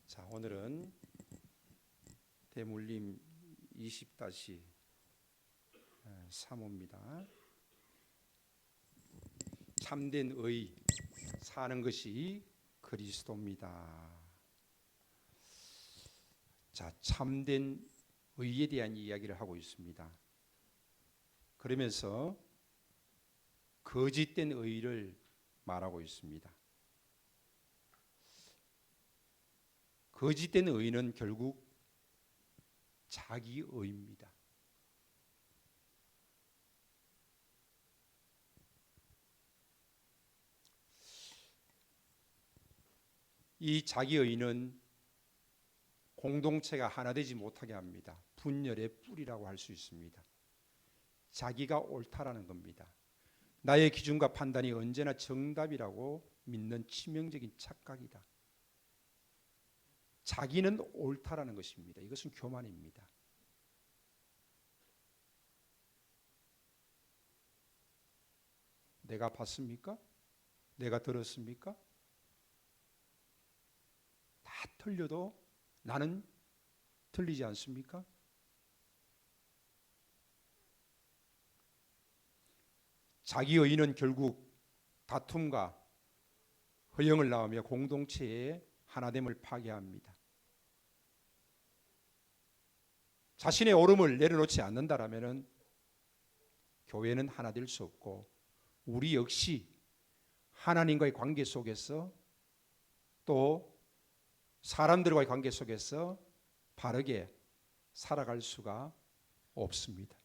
자, 오늘은 대물림 20-3호입니다. 참된 의, 사는 것이 그리스도입니다. 자, 참된 의에 대한 이야기를 하고 있습니다. 그러면서 거짓된 의를 말하고 있습니다. 거짓된 의는 결국 자기 의입니다. 이 자기 의는 공동체가 하나 되지 못하게 합니다. 분열의 뿌리라고 할 수 있습니다. 자기가 옳다라는 겁니다. 나의 기준과 판단이 언제나 정답이라고 믿는 치명적인 착각이다. 자기는 옳다라는 것입니다. 이것은 교만입니다. 내가 봤습니까? 내가 들었습니까? 다 틀려도 나는 틀리지 않습니까? 자기 의는 결국 다툼과 허영을 낳으며 공동체의 하나됨을 파괴합니다. 자신의 옳음을 내려놓지 않는다라면 교회는 하나 될 수 없고 우리 역시 하나님과의 관계 속에서 또 사람들과의 관계 속에서 바르게 살아갈 수가 없습니다.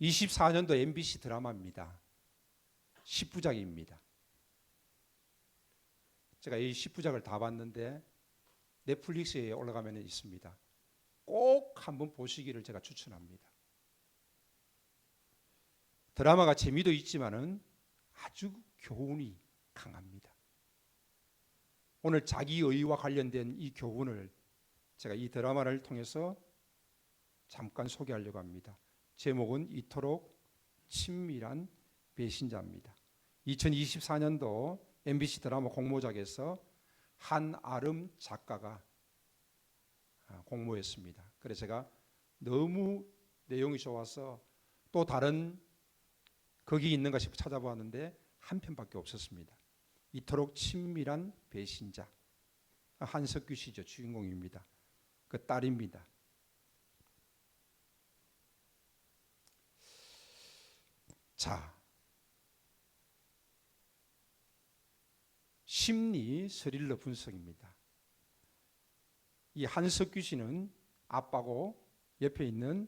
24년도 MBC 드라마입니다. 10부작입니다. 제가 이 10부작을 다 봤는데 넷플릭스에 올라가면 있습니다. 꼭 한번 보시기를 제가 추천합니다. 드라마가 재미도 있지만은 아주 교훈이 강합니다. 오늘 자기의와 관련된 이 교훈을 제가 이 드라마를 통해서 잠깐 소개하려고 합니다. 제목은 이토록 친밀한 배신자입니다. 2024년도 MBC 드라마 공모작에서 한아름 작가가 공모했습니다. 그래서 제가 너무 내용이 좋아서 또 다른 거기 있는가 싶어 찾아보았는데 한 편밖에 없었습니다. 이토록 친밀한 배신자. 한석규 씨죠. 주인공입니다. 그 딸입니다. 자, 심리 스릴러 분석입니다. 이 한석규 씨는 아빠고 옆에 있는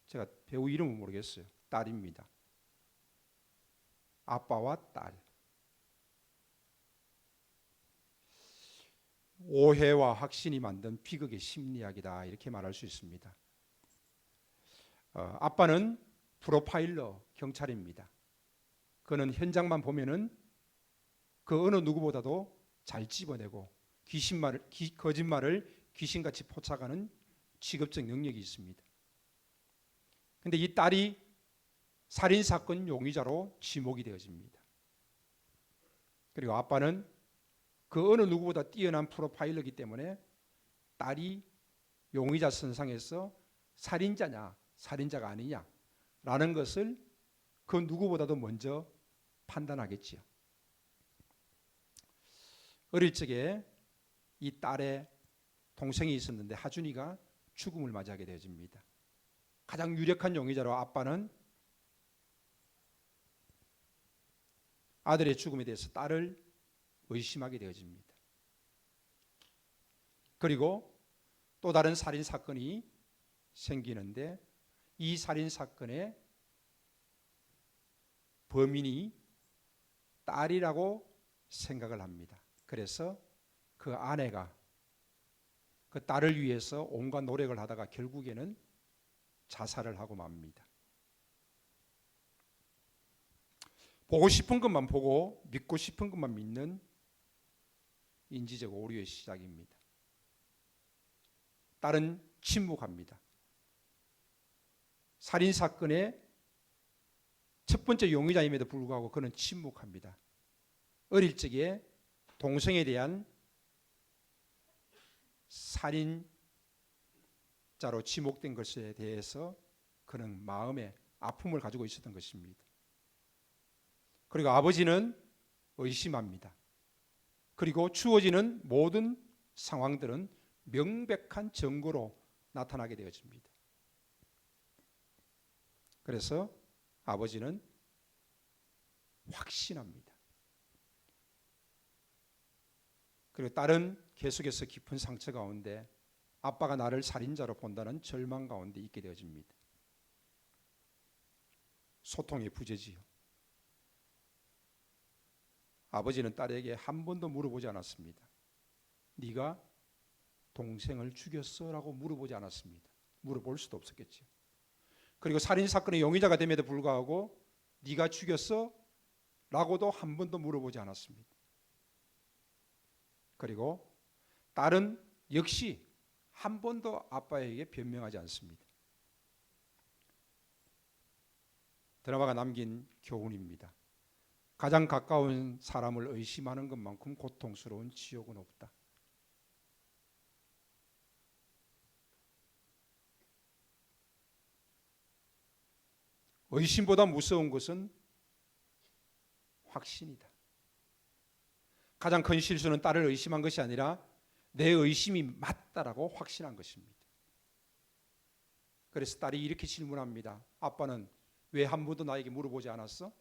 제가 배우 이름은 모르겠어요. 딸입니다. 아빠와 딸. 오해와 확신이 만든 비극의 심리학이다 이렇게 말할 수 있습니다. 아빠는 프로파일러 경찰입니다. 그는 현장만 보면은 그 어느 누구보다도 잘 집어내고 거짓말을 귀신같이 포착하는 직업적 능력이 있습니다. 그런데 이 딸이 살인사건 용의자로 지목이 되어집니다. 그리고 아빠는 그 어느 누구보다 뛰어난 프로파일러이기 때문에 딸이 용의자 선상에서 살인자냐 살인자가 아니냐 라는 것을 그 누구보다도 먼저 판단하겠지요. 어릴 적에 이 딸의 동생이 있었는데 하준이가 죽음을 맞이하게 되어집니다. 가장 유력한 용의자로 아빠는 아들의 죽음에 대해서 딸을 의심하게 되어집니다. 그리고 또 다른 살인사건이 생기는데 이 살인사건의 범인이 딸이라고 생각을 합니다. 그래서 그 아내가 그 딸을 위해서 온갖 노력을 하다가 결국에는 자살을 하고 맙니다. 보고 싶은 것만 보고 믿고 싶은 것만 믿는 인지적 오류의 시작입니다. 딸은 침묵합니다. 살인사건의 첫 번째 용의자임에도 불구하고 그는 침묵합니다. 어릴 적에 동생에 대한 살인자로 지목된 것에 대해서 그는 마음에 아픔을 가지고 있었던 것입니다. 그리고 아버지는 의심합니다. 그리고 주어지는 모든 상황들은 명백한 증거로 나타나게 되어집니다. 그래서 아버지는 확신합니다. 그리고 딸은 계속해서 깊은 상처 가운데 아빠가 나를 살인자로 본다는 절망 가운데 있게 되어집니다. 소통이 부재지요. 아버지는 딸에게 한 번도 물어보지 않았습니다. 네가 동생을 죽였어? 라고 물어보지 않았습니다. 물어볼 수도 없었겠죠. 그리고 살인사건의 용의자가 됨에도 불구하고 네가 죽였어? 라고도 한 번도 물어보지 않았습니다. 그리고 딸은 역시 한 번도 아빠에게 변명하지 않습니다. 드라마가 남긴 교훈입니다. 가장 가까운 사람을 의심하는 것만큼 고통스러운 지옥은 없다. 의심보다 무서운 것은 확신이다. 가장 큰 실수는 딸을 의심한 것이 아니라 내 의심이 맞다라고 확신한 것입니다. 그래서 딸이 이렇게 질문합니다. 아빠는 왜 한 번도 나에게 물어보지 않았어?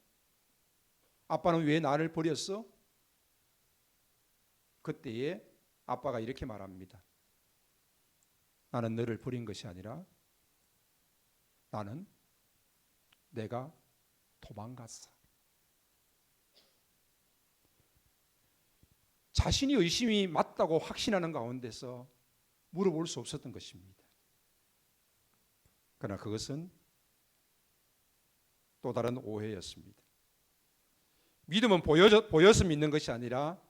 아빠는 왜 나를 버렸어? 그때에 아빠가 이렇게 말합니다. 나는 너를 버린 것이 아니라 나는 내가 도망갔어. 자신이 의심이 맞다고 확신하는 가운데서 물어볼 수 없었던 것입니다. 그러나 그것은 또 다른 오해였습니다. 믿음은 보여서 믿는 것이 아니라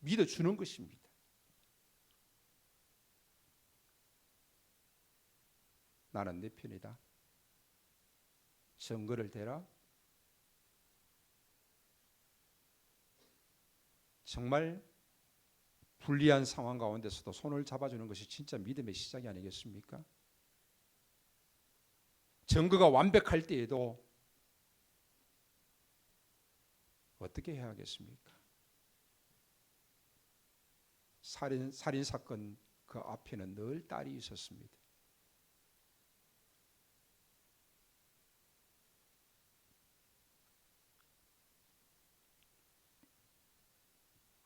믿어주는 것입니다. 나는 내 편이다. 증거를 대라. 정말 불리한 상황 가운데서도 손을 잡아주는 것이 진짜 믿음의 시작이 아니겠습니까? 증거가 완벽할 때에도 어떻게 해야 하겠습니까? 살인 사건 그 앞에는 늘 딸이 있었습니다.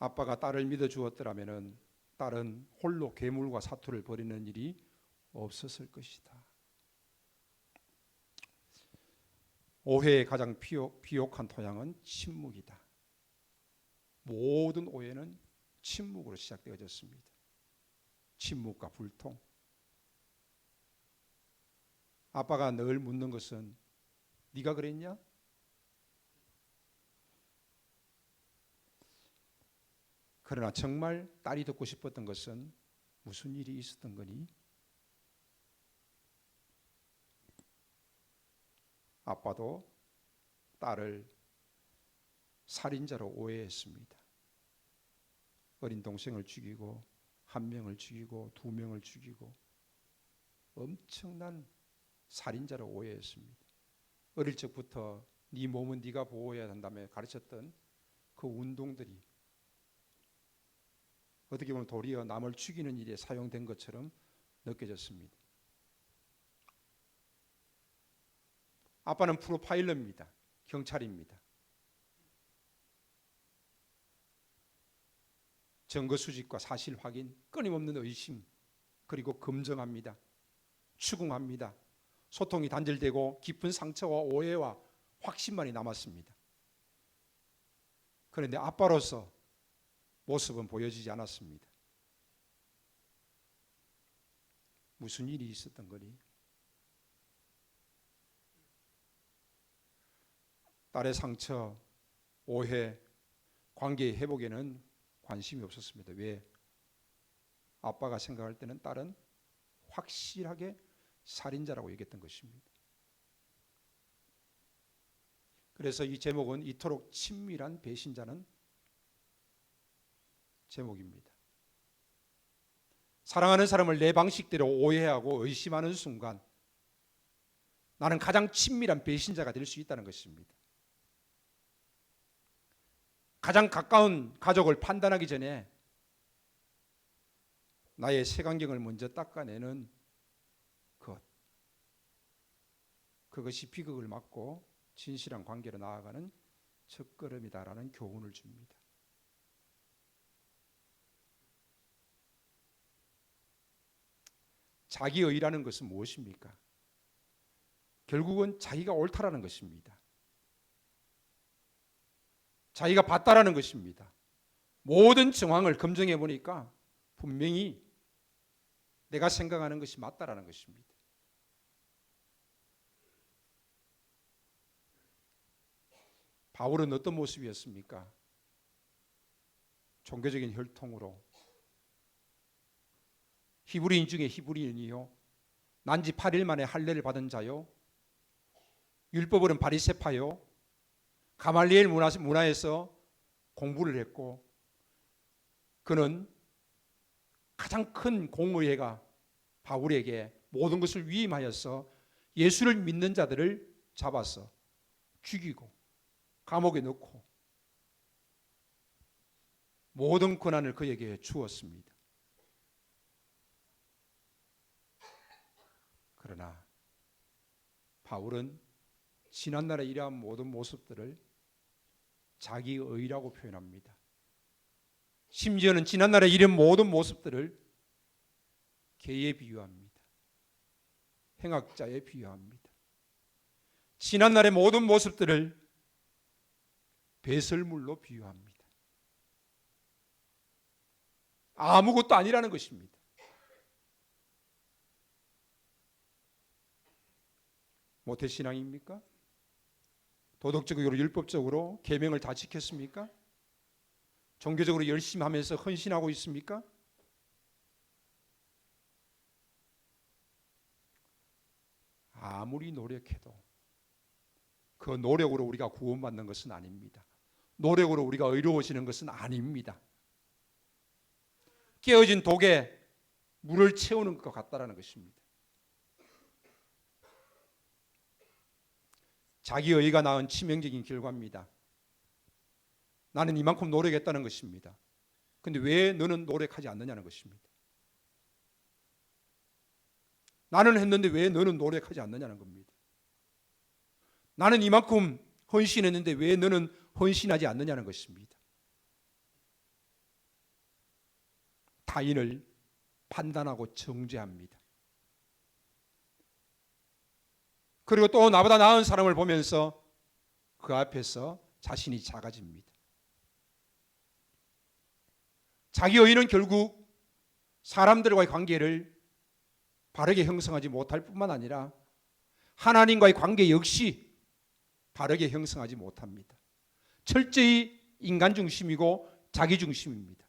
아빠가 딸을 믿어 주었더라면 딸은 홀로 괴물과 사투를 벌이는 일이 없었을 것이다. 오해의 가장 비옥한 토양은 침묵이다. 모든 오해는 침묵으로 시작되어졌습니다. 침묵과 불통. 아빠가 늘 묻는 것은 네가 그랬냐? 그러나 정말 딸이 듣고 싶었던 것은 무슨 일이 있었던 거니? 아빠도 딸을 살인자로 오해했습니다. 어린 동생을 죽이고 한 명을 죽이고 두 명을 죽이고 엄청난 살인자로 오해했습니다. 어릴 적부터 네 몸은 네가 보호해야 한다며 가르쳤던 그 운동들이 어떻게 보면 도리어 남을 죽이는 일에 사용된 것처럼 느껴졌습니다. 아빠는 프로파일러입니다. 경찰입니다. 증거 수집과 사실 확인, 끊임없는 의심, 그리고 검증합니다. 추궁합니다. 소통이 단절되고 깊은 상처와 오해와 확신만이 남았습니다. 그런데 아빠로서 모습은 보여지지 않았습니다. 무슨 일이 있었던 거니? 딸의 상처, 오해, 관계의 회복에는 관심이 없었습니다. 왜? 아빠가 생각할 때는 딸은 확실하게 살인자라고 얘기했던 것입니다. 그래서 이 제목은 이토록 친밀한 배신자는 제목입니다. 사랑하는 사람을 내 방식대로 오해하고 의심하는 순간 나는 가장 친밀한 배신자가 될 수 있다는 것입니다. 가장 가까운 가족을 판단하기 전에 나의 색안경을 먼저 닦아내는 그것이 비극을 막고 진실한 관계로 나아가는 첫걸음이다라는 교훈을 줍니다. 자기의라는 것은 무엇입니까? 결국은 자기가 옳다라는 것입니다. 자기가 봤다라는 것입니다. 모든 정황을 검증해 보니까 분명히 내가 생각하는 것이 맞다라는 것입니다. 바울은 어떤 모습이었습니까? 종교적인 혈통으로 히브리인 중에 히브리인이요, 난지 8일 만에 할례를 받은 자요, 율법으로는 바리새파요, 가말리엘 문화에서 공부를 했고, 그는 가장 큰 공의회가 바울에게 모든 것을 위임하여서 예수를 믿는 자들을 잡아서 죽이고 감옥에 넣고 모든 권한을 그에게 주었습니다. 그러나 바울은 지난날에 이러한 모든 모습들을 자기의라고 표현합니다. 심지어는 지난날에 이런 모든 모습들을 개에 비유합니다. 행악자에 비유합니다. 지난날의 모든 모습들을 배설물로 비유합니다. 아무것도 아니라는 것입니다. 모태신앙입니까? 도덕적으로 율법적으로 계명을 다 지켰습니까? 종교적으로 열심히 하면서 헌신하고 있습니까? 아무리 노력해도 그 노력으로 우리가 구원받는 것은 아닙니다. 노력으로 우리가 의로워지는 것은 아닙니다. 깨어진 독에 물을 채우는 것 같다라는 것입니다. 자기의가 낳은 치명적인 결과입니다. 나는 이만큼 노력했다는 것입니다. 그런데 왜 너는 노력하지 않느냐는 것입니다. 나는 했는데 왜 너는 노력하지 않느냐는 겁니다. 나는 이만큼 헌신했는데 왜 너는 헌신하지 않느냐는 것입니다. 타인을 판단하고 정죄합니다. 그리고 또 나보다 나은 사람을 보면서 그 앞에서 자신이 작아집니다. 자기의는 결국 사람들과의 관계를 바르게 형성하지 못할 뿐만 아니라 하나님과의 관계 역시 바르게 형성하지 못합니다. 철저히 인간 중심이고 자기 중심입니다.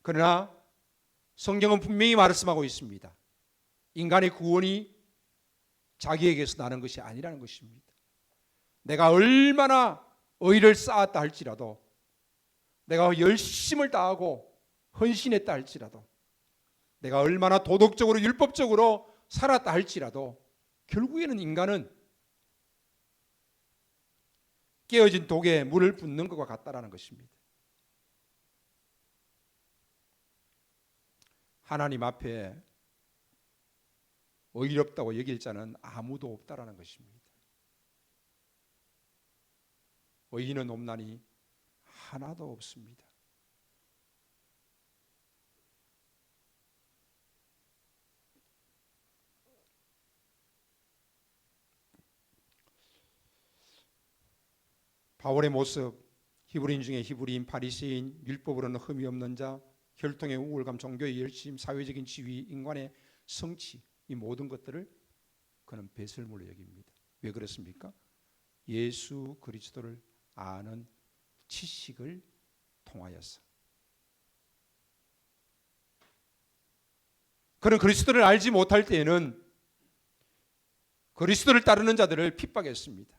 그러나 성경은 분명히 말씀하고 있습니다. 인간의 구원이 자기에게서 나는 것이 아니라는 것입니다. 내가 얼마나 의를 쌓았다 할지라도, 내가 열심을 다하고 헌신했다 할지라도, 내가 얼마나 도덕적으로 율법적으로 살았다 할지라도 결국에는 인간은 깨어진 독에 물을 붓는 것과 같다라는 것입니다. 하나님 앞에 의롭다고 여길 자는 아무도 없다라는 것입니다. 의인은 없나니 하나도 없습니다. 바울의 모습, 히브리인 중에 히브리인, 바리새인, 율법으로는 흠이 없는 자, 혈통의 우월감, 종교의 열심, 사회적인 지위, 인간의 성취, 이 모든 것들을 그는 배설물로 여깁니다. 왜 그렇습니까? 예수 그리스도를 아는 지식을 통하여서. 그는 그리스도를 알지 못할 때에는 그리스도를 따르는 자들을 핍박했습니다.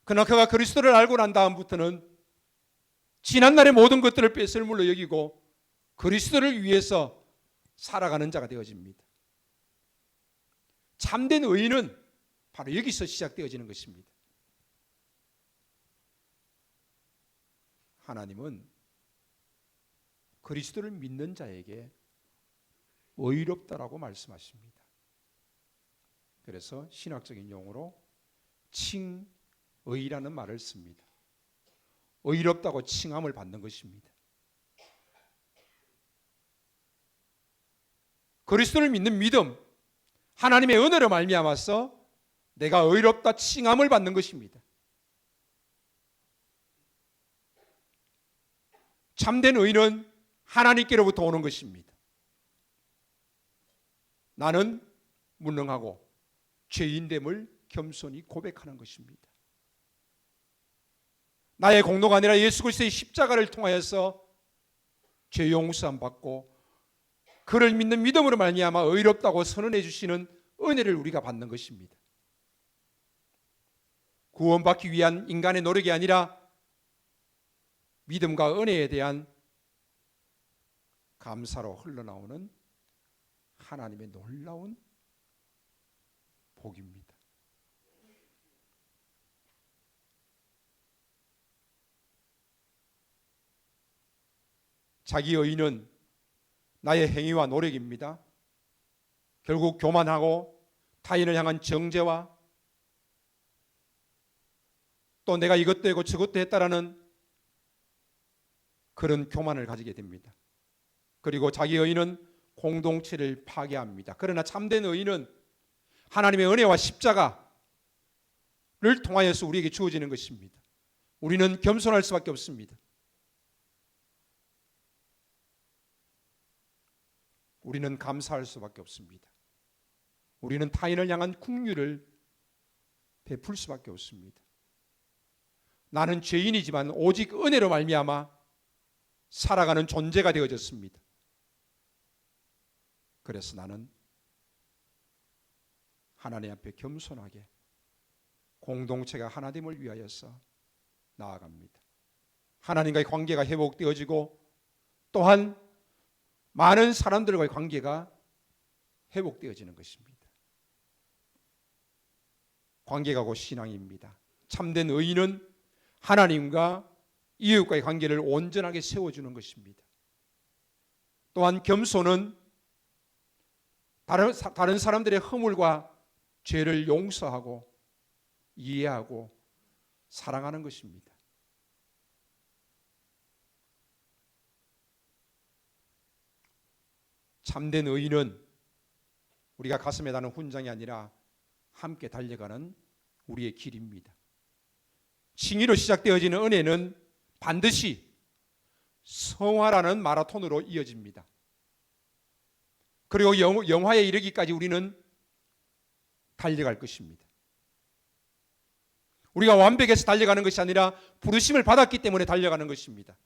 그러나 그가 그리스도를 알고 난 다음부터는 지난날의 모든 것들을 뺏을물로 여기고 그리스도를 위해서 살아가는 자가 되어집니다. 참된 의인은 바로 여기서 시작되어지는 것입니다. 하나님은 그리스도를 믿는 자에게 의롭다라고 말씀하십니다. 그래서 신학적인 용어로 칭의라는 말을 씁니다. 의롭다고 칭함을 받는 것입니다. 그리스도를 믿는 믿음, 하나님의 은혜로 말미암아서 내가 의롭다 칭함을 받는 것입니다. 참된 의는 하나님께로부터 오는 것입니다. 나는 무능하고 죄인됨을 겸손히 고백하는 것입니다. 나의 공로가 아니라 예수 그리스도의 십자가를 통하여서 죄 용서함 받고 그를 믿는 믿음으로 말미암아 의롭다고 선언해 주시는 은혜를 우리가 받는 것입니다. 구원받기 위한 인간의 노력이 아니라 믿음과 은혜에 대한 감사로 흘러나오는 하나님의 놀라운 복입니다. 자기 의의는 나의 행위와 노력입니다. 결국 교만하고 타인을 향한 정죄와 또 내가 이것도 했고 저것도 했다라는 그런 교만을 가지게 됩니다. 그리고 자기 의의는 공동체를 파괴합니다. 그러나 참된 의의는 하나님의 은혜와 십자가를 통하여서 우리에게 주어지는 것입니다. 우리는 겸손할 수밖에 없습니다. 우리는 감사할 수밖에 없습니다. 우리는 타인을 향한 긍휼을 베풀 수밖에 없습니다. 나는 죄인이지만 오직 은혜로 말미암아 살아가는 존재가 되어졌습니다. 그래서 나는 하나님 앞에 겸손하게 공동체가 하나됨을 위하여서 나아갑니다. 하나님과의 관계가 회복되어지고 또한 많은 사람들과의 관계가 회복되어지는 것입니다. 관계가 곧 신앙입니다. 참된 의인은 하나님과 이웃과의 관계를 온전하게 세워주는 것입니다. 또한 겸손은 다른 사람들의 허물과 죄를 용서하고 이해하고 사랑하는 것입니다. 참된 의인은 우리가 가슴에 다는 훈장이 아니라 함께 달려가는 우리의 길입니다. 칭의로 시작되어지는 은혜는 반드시 성화라는 마라톤으로 이어집니다. 그리고 영화에 이르기까지 우리는 달려갈 것입니다. 우리가 완벽해서 달려가는 것이 아니라 부르심을 받았기 때문에 달려가는 것입니다.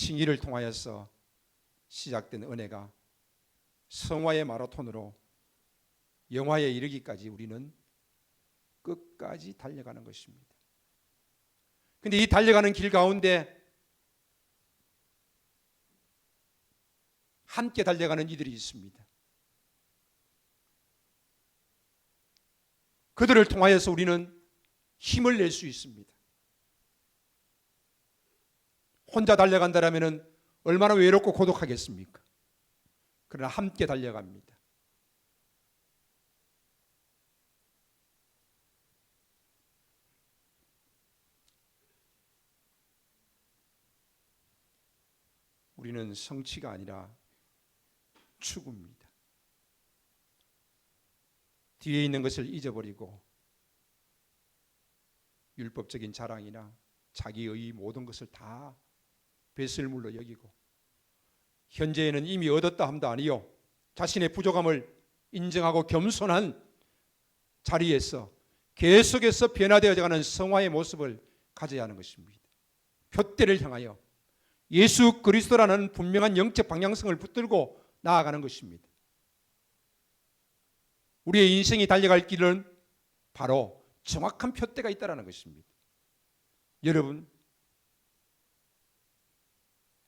칭의를 통하여서 시작된 은혜가 성화의 마라톤으로 영화에 이르기까지 우리는 끝까지 달려가는 것입니다. 그런데 이 달려가는 길 가운데 함께 달려가는 이들이 있습니다. 그들을 통하여서 우리는 힘을 낼 수 있습니다. 혼자 달려간다면 얼마나 외롭고 고독하겠습니까? 그러나 함께 달려갑니다. 우리는 성취가 아니라 추구입니다. 뒤에 있는 것을 잊어버리고 율법적인 자랑이나 자기의 모든 것을 다 배설물로 여기고 현재에는 이미 얻었다 함도 아니요 자신의 부족함을 인정하고 겸손한 자리에서 계속해서 변화되어가는 성화의 모습을 가져야 하는 것입니다. 표대를 향하여 예수 그리스도라는 분명한 영적 방향성을 붙들고 나아가는 것입니다. 우리의 인생이 달려갈 길은 바로 정확한 표대가 있다는 것입니다. 여러분,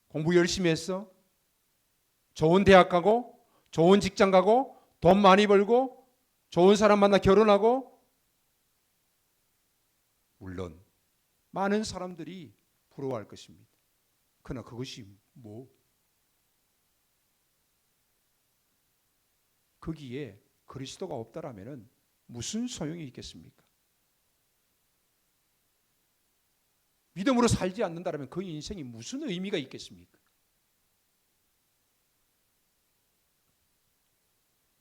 공부 열심히 했어? 좋은 대학 가고 좋은 직장 가고 돈 많이 벌고 좋은 사람 만나 결혼하고, 물론 많은 사람들이 부러워할 것입니다. 그러나 그것이 거기에 그리스도가 없다라면 무슨 소용이 있겠습니까? 믿음으로 살지 않는다면 그 인생이 무슨 의미가 있겠습니까?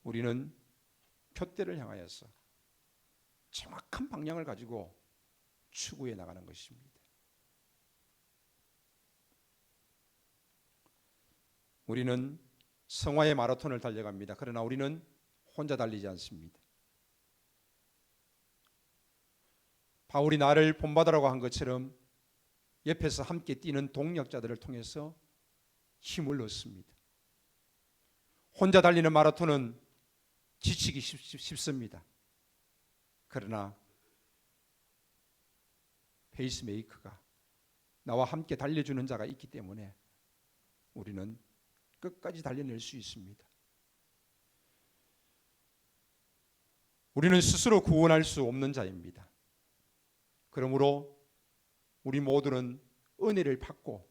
우리는 표대를 향하여서 정확한 방향을 가지고 추구해 나가는 것입니다. 우리는 성화의 마라톤을 달려갑니다. 그러나 우리는 혼자 달리지 않습니다. 바울이 나를 본받으라고 한 것처럼 옆에서 함께 뛰는 동력자들을 통해서 힘을 얻습니다. 혼자 달리는 마라톤은 지치기 쉽습니다. 그러나 페이스메이커가 나와 함께 달려주는 자가 있기 때문에 우리는 끝까지 달려낼 수 있습니다. 우리는 스스로 구원할 수 없는 자입니다. 그러므로 우리 모두는 은혜를 받고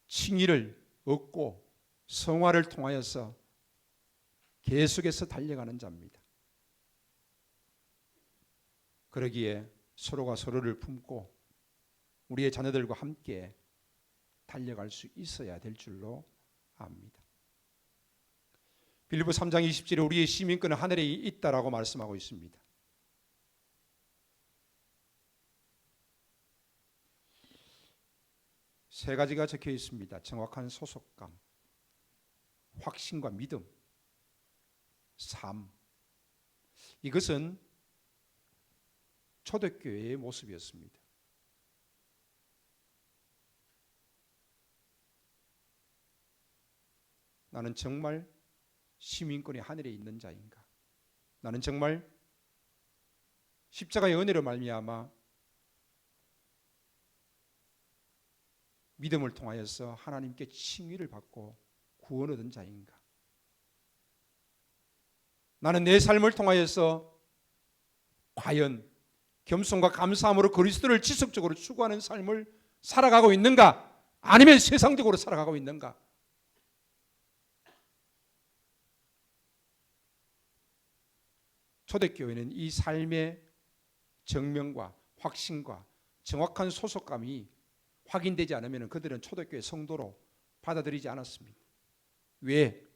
칭의를 얻고 성화를 통하여서 계속해서 달려가는 자입니다. 그러기에 서로가 서로를 품고 우리의 자녀들과 함께 달려갈 수 있어야 될 줄로 압니다. 빌립보 3장 20절에 우리의 시민권은 하늘에 있다라고 말씀하고 있습니다. 세 가지가 적혀 있습니다. 정확한 소속감, 확신과 믿음, 삶. 이것은 초대교회의 모습이었습니다. 나는 정말 시민권이 하늘에 있는 자인가? 나는 정말 십자가의 은혜로 말미암아 믿음을 통하여서 하나님께 칭의를 받고 구원 얻은 자인가? 나는 내 삶을 통하여서 과연 겸손과 감사함으로 그리스도를 지속적으로 추구하는 삶을 살아가고 있는가? 아니면 세상적으로 살아가고 있는가? 초대교회는 이 삶의 정명과 확신과 정확한 소속감이 확인되지 않으면 그들은 초대교회 성도로 받아들이지 않았습니다. 왜?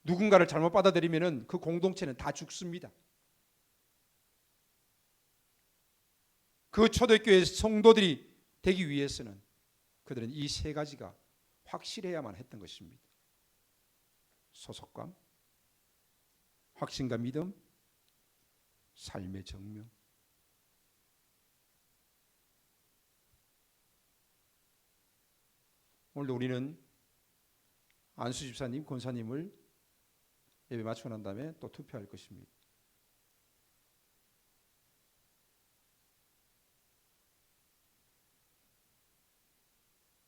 누군가를 잘못 받아들이면 그 공동체는 다 죽습니다. 그 초대교회 성도들이 되기 위해서는 그들은 이 세 가지가 확실해야만 했던 것입니다. 소속감, 확신과 믿음, 삶의 정명. 오늘도 우리는 안수 집사님, 권사님을 예배 마치고 난 다음에 또 투표할 것입니다.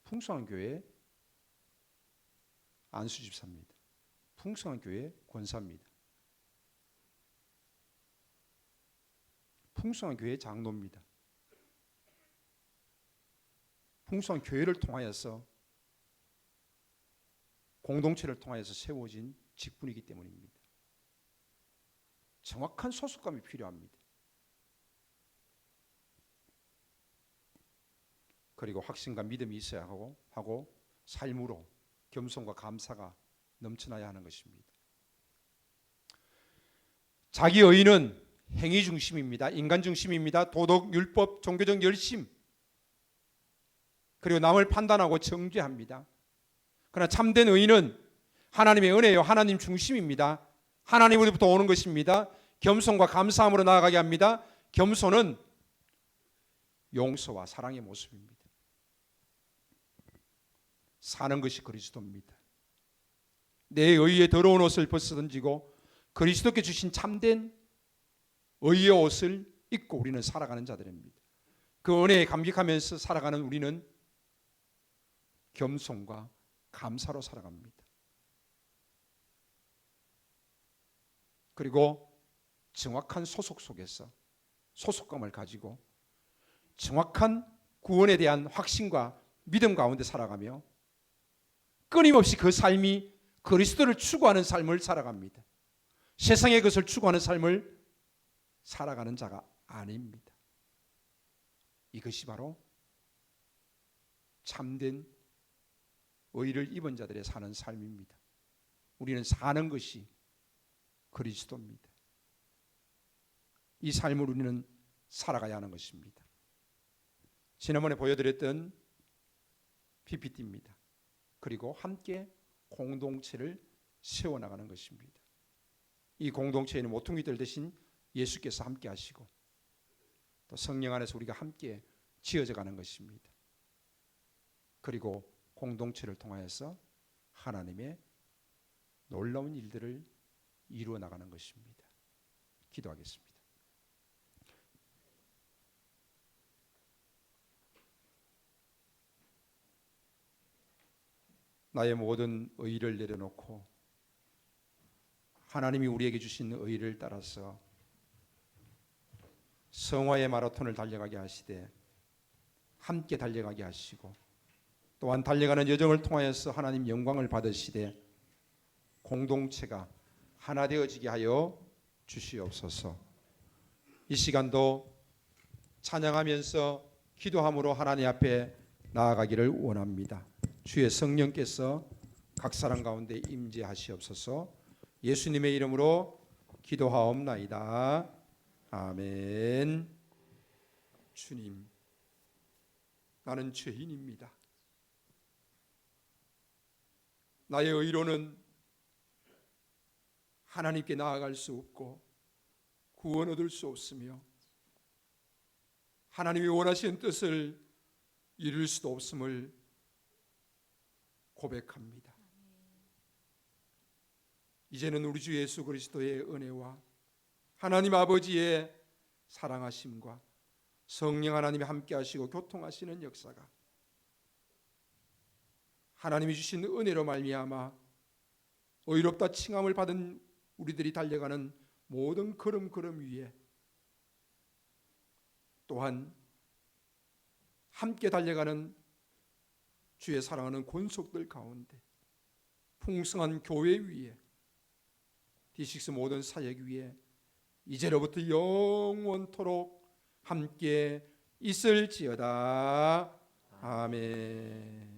풍성한 교회 안수 집사입니다. 풍성한 교회 권사입니다. 풍성한 교회 장로입니다. 풍성한 교회를 통하여서 공동체를 통하여서 세워진 직분이기 때문입니다. 정확한 소속감이 필요합니다. 그리고 확신과 믿음이 있어야 하고 삶으로 겸손과 감사가 넘쳐나야 하는 것입니다. 자기 의의는 행위 중심입니다. 인간 중심입니다. 도덕, 율법, 종교적 열심, 그리고 남을 판단하고 정죄합니다. 그러나 참된 의의는 하나님의 은혜요, 하나님 중심입니다. 하나님으로부터 오는 것입니다. 겸손과 감사함으로 나아가게 합니다. 겸손은 용서와 사랑의 모습입니다. 사는 것이 그리스도입니다. 내 의에 더러운 옷을 벗어던지고 그리스도께 주신 참된 의의 옷을 입고 우리는 살아가는 자들입니다. 그 은혜에 감격하면서 살아가는 우리는 겸손과 감사로 살아갑니다. 그리고 정확한 소속 속에서 소속감을 가지고 정확한 구원에 대한 확신과 믿음 가운데 살아가며 끊임없이 그 삶이 그리스도를 추구하는 삶을 살아갑니다. 세상의 것을 추구하는 삶을 살아가는 자가 아닙니다. 이것이 바로 참된 의를 입은 자들의 사는 삶입니다. 우리는 사는 것이 그리스도입니다. 이 삶을 우리는 살아가야 하는 것입니다. 지난번에 보여드렸던 PPT입니다. 그리고 함께 공동체를 세워나가는 것입니다. 이 공동체에는 모퉁이들 대신 예수께서 함께 하시고 또 성령 안에서 우리가 함께 지어져 가는 것입니다. 그리고 공동체를 통하여서 하나님의 놀라운 일들을 이루어 나가는 것입니다. 기도하겠습니다. 나의 모든 의의를 내려놓고 하나님이 우리에게 주신 의의를 따라서 성화의 마라톤을 달려가게 하시되 함께 달려가게 하시고 또한 달려가는 여정을 통하여서 하나님 영광을 받으시되 공동체가 하나 되어지게 하여 주시옵소서. 이 시간도 찬양하면서 기도함으로 하나님 앞에 나아가기를 원합니다. 주의 성령께서 각 사람 가운데 임재하시옵소서. 예수님의 이름으로 기도하옵나이다. 아멘. 주님, 나는 죄인입니다. 나의 의로는 하나님께 나아갈 수 없고 구원 얻을 수 없으며 하나님이 원하시는 뜻을 이룰 수도 없음을 고백합니다. 이제는 우리 주 예수 그리스도의 은혜와 하나님 아버지의 사랑하심과 성령 하나님이 함께 하시고 교통하시는 역사가 하나님이 주신 은혜로 말미암아 의롭다 칭함을 받은 우리들이 달려가는 모든 걸음 위에 또한 함께 달려가는 주의 사랑하는 권속들 가운데 풍성한 교회 위에 D6 모든 사역 위에 이제로부터 영원토록 함께 있을지어다. 아멘.